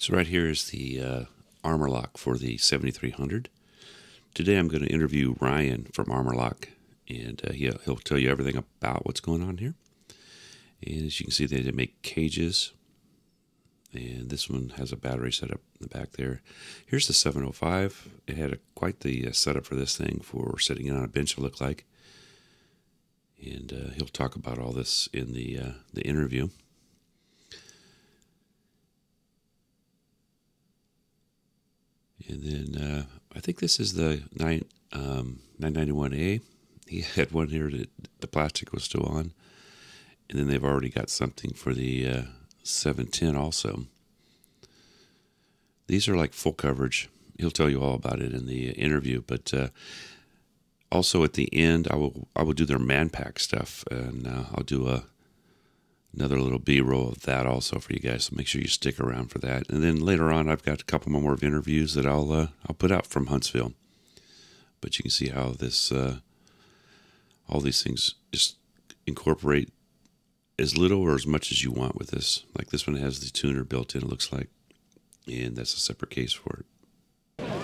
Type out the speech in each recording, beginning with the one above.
So right here is the Armoloq for the 7300. Today I'm going to interview Ryan from Armoloq, and he'll tell you everything about what's going on here. And as you can see, they make cages, and this one has a battery setup in the back there. Here's the 705. It had quite the setup for this thing for sitting on a bench, it looked like. And he'll talk about all this in the interview. And then I think this is the 991A. He had one here that the plastic was still on. And then they've already got something for the 710 also. These are like full coverage. He'll tell you all about it in the interview. But also at the end, I will do their man pack stuff. And I'll do another little B-roll of that also for you guys, so make sure you stick around for that. And then later on, I've got a couple more of interviews that I'll put out from Huntsville. But you can see how this all these things just incorporate as little or as much as you want with this. Like this one has the tuner built in, it looks like, and that's a separate case for it.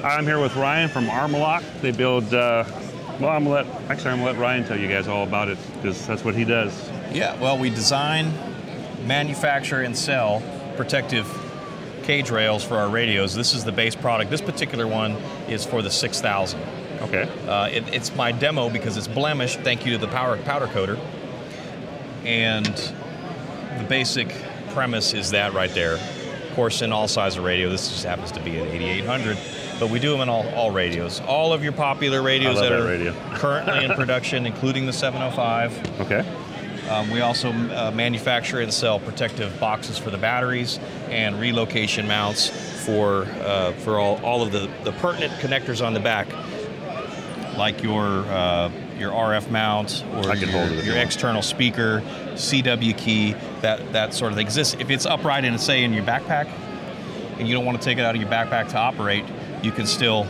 I'm here with Ryan from Armoloq. They build. Well, I'm gonna let Ryan tell you guys all about it because that's what he does. Yeah, well, we design, manufacture, and sell protective cage rails for our radios. This is the base product. This particular one is for the 6000. Okay. It's my demo because it's blemished, thank you to the powder coater. And the basic premise is that right there. Of course, in all size of radio, this just happens to be an 8800, but we do them in all radios. All of your popular radios that are currently in production, including the 705. Okay. We also manufacture and sell protective boxes for the batteries and relocation mounts for all of the pertinent connectors on the back, like your RF mount or your external speaker, CW key, that sort of thing. If it's upright and it's, say, in your backpack, and you don't want to take it out of your backpack to operate, you can still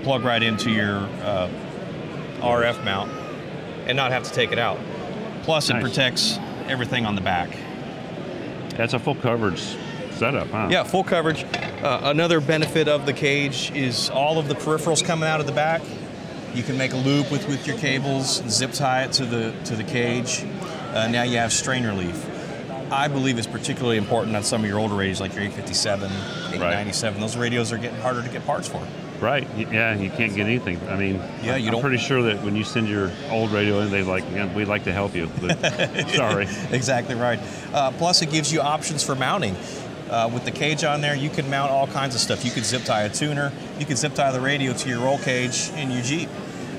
plug right into your RF mount and not have to take it out. Plus, it protects everything on the back. That's a full coverage setup, huh? Yeah, full coverage. Another benefit of the cage is all of the peripherals coming out of the back. You can make a loop with your cables and zip tie it to the cage. Now you have strain relief. I believe it's particularly important on some of your older radios, like your 857, 897. Right. Those radios are getting harder to get parts for. Right. Yeah, you can't get anything. I mean, yeah, I'm pretty sure that when you send your old radio in, they're like, yeah, we'd like to help you, but sorry. Exactly right. Plus, it gives you options for mounting. With the cage on there, you can mount all kinds of stuff. You could zip tie a tuner. You could zip tie the radio to your roll cage in your Jeep.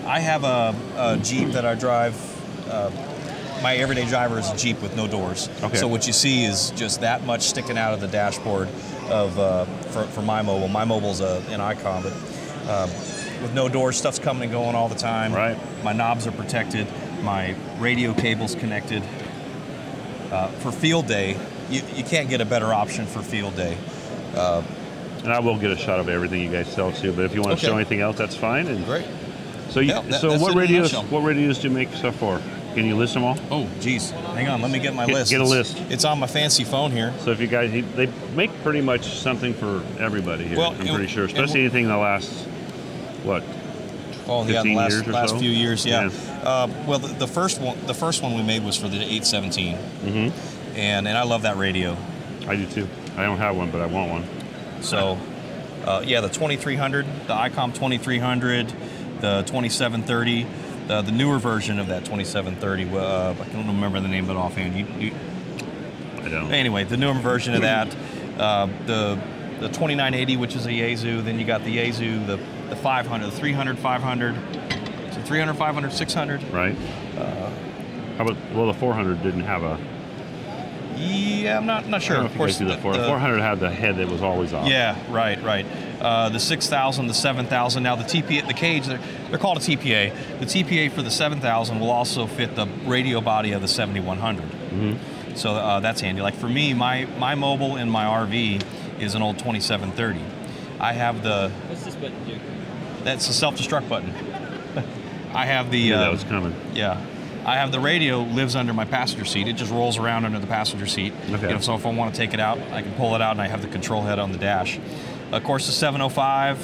I have a Jeep that I drive. My everyday driver is a Jeep with no doors. Okay. So what you see is just that much sticking out of the dashboard of for my mobile. My mobile's an Emcomm, but with no doors, stuff's coming and going all the time. Right. My knobs are protected. My radio cable's connected. For field day, you can't get a better option for field day. And I will get a shot of everything you guys sell too, but if you want to show anything else, that's fine. And great. So, so what radios do you make stuff for? Can you list them all? Oh, geez. Hang on, let me get my list. Get a list. It's on my fancy phone here. So if you guys, they make pretty much something for everybody here, well, I'm pretty sure. Especially anything in the last, what, 15 years or so? Last few years, yeah. Well, the first one we made was for the 817. Mm-hmm. And I love that radio. I do too. I don't have one, but I want one. So, yeah, the 2300, the Emcomm 2300, the 2730, the newer version of that 2730. I don't remember the name of it offhand. I don't. Anyway, the newer version of that, the 2980, which is a Yaesu. Then you got the Yaesu, the 500, the 300, 500. So 300, 500, 600. Right. How about, well, the 400 didn't have a. Yeah, I'm not sure. Of course, the 400 had the head that was always off. Yeah, right. The 6000, the 7000. Now the TPA, the cage, they're called a TPA. The TPA for the 7000 will also fit the radio body of the 7100. Mm-hmm. So that's handy. Like for me, my mobile in my RV is an old 2730. I have the. What's this button do? That's the self-destruct button. I have the. That was coming. Yeah. I have the radio lives under my passenger seat. It just rolls around under the passenger seat. Okay. You know, so if I want to take it out, I can pull it out, and I have the control head on the dash. Of course, the 705,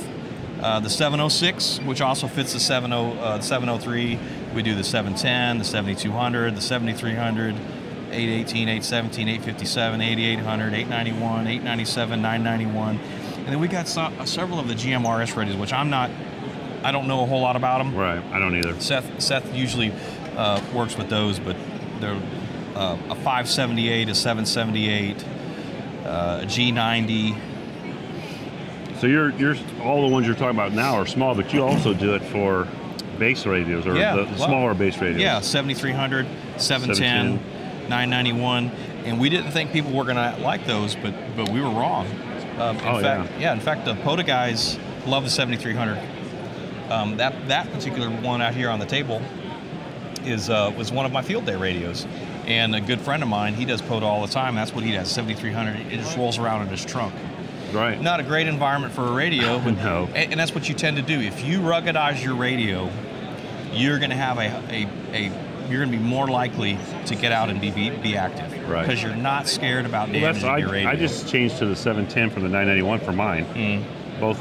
the 706, which also fits the 703. We do the 710, the 7200, the 7300, 818, 817, 857, 8800, 891, 897, 991. And then we got several of the GMRS radios, which I don't know a whole lot about them. Right, I don't either. Seth usually works with those, but they're a 578, a 778, a G90. So you're all the ones you're talking about now are small, but you also do it for base radios, or the smaller base radios. Yeah, 7300, 710, 991, and we didn't think people were going to like those, but we were wrong. In fact, the POTA guys love the 7300. That particular one out here on the table was one of my field day radios, and a good friend of mine, he does POTA all the time. That's what he does, 7300. It just rolls around in his trunk. Right. Not a great environment for a radio, but no. And that's what you tend to do. If you ruggedize your radio, you're going to have you're going to be more likely to get out and be active. Right. Because you're not scared about damaging your radio. I just changed to the 710 from the 991 for mine. Both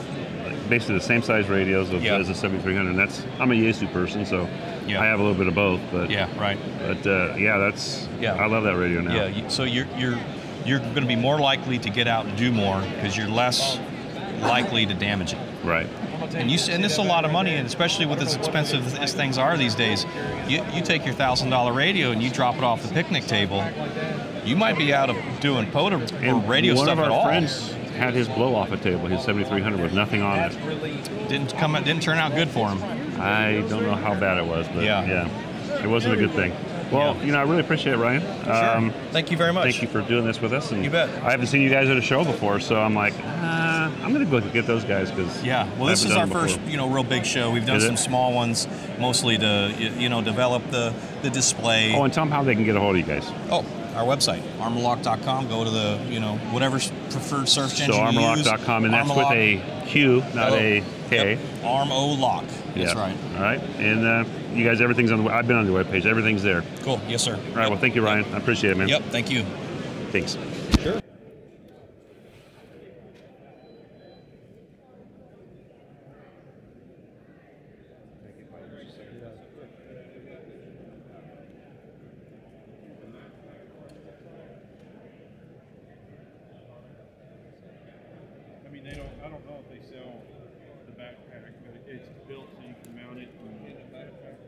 basically the same size radios as the 7300. And I'm a Yaesu person, so I have a little bit of both. But yeah, right. But I love that radio now. Yeah. So you're going to be more likely to get out and do more because you're less likely to damage it. Right. And this is a lot of money, and especially with as expensive as things are these days, you take your $1,000 radio and you drop it off the picnic table, you might be out of doing POTA or radio stuff at all. One of our friends had his blow off a table, his 7300 with nothing on it. Didn't turn out good for him. I don't know how bad it was, but yeah it wasn't a good thing. Well, I really appreciate it, Ryan. Sure. Thank you very much. Thank you for doing this with us. And you bet. I haven't seen you guys at a show before, so I'm like, I'm going to go get those guys because this is our first, real big show. We've done some small ones, mostly to, develop the display. Oh, and tell them how they can get a hold of you guys. Oh, our website, armoloq.com. Go to the, whatever preferred search engine you use. Armoloq.com, and that's with a Q, not a K. Yep. Armoloq. That's right. All right. And you guys, everything's on I've been on the webpage. Everything's there. Cool. Yes, sir. All right. Well, thank you, Ryan. I appreciate it, man. Yep. Thank you. Thanks. Sure. I don't know if they sell the backpack, but it's built so you can mount it in the backpack.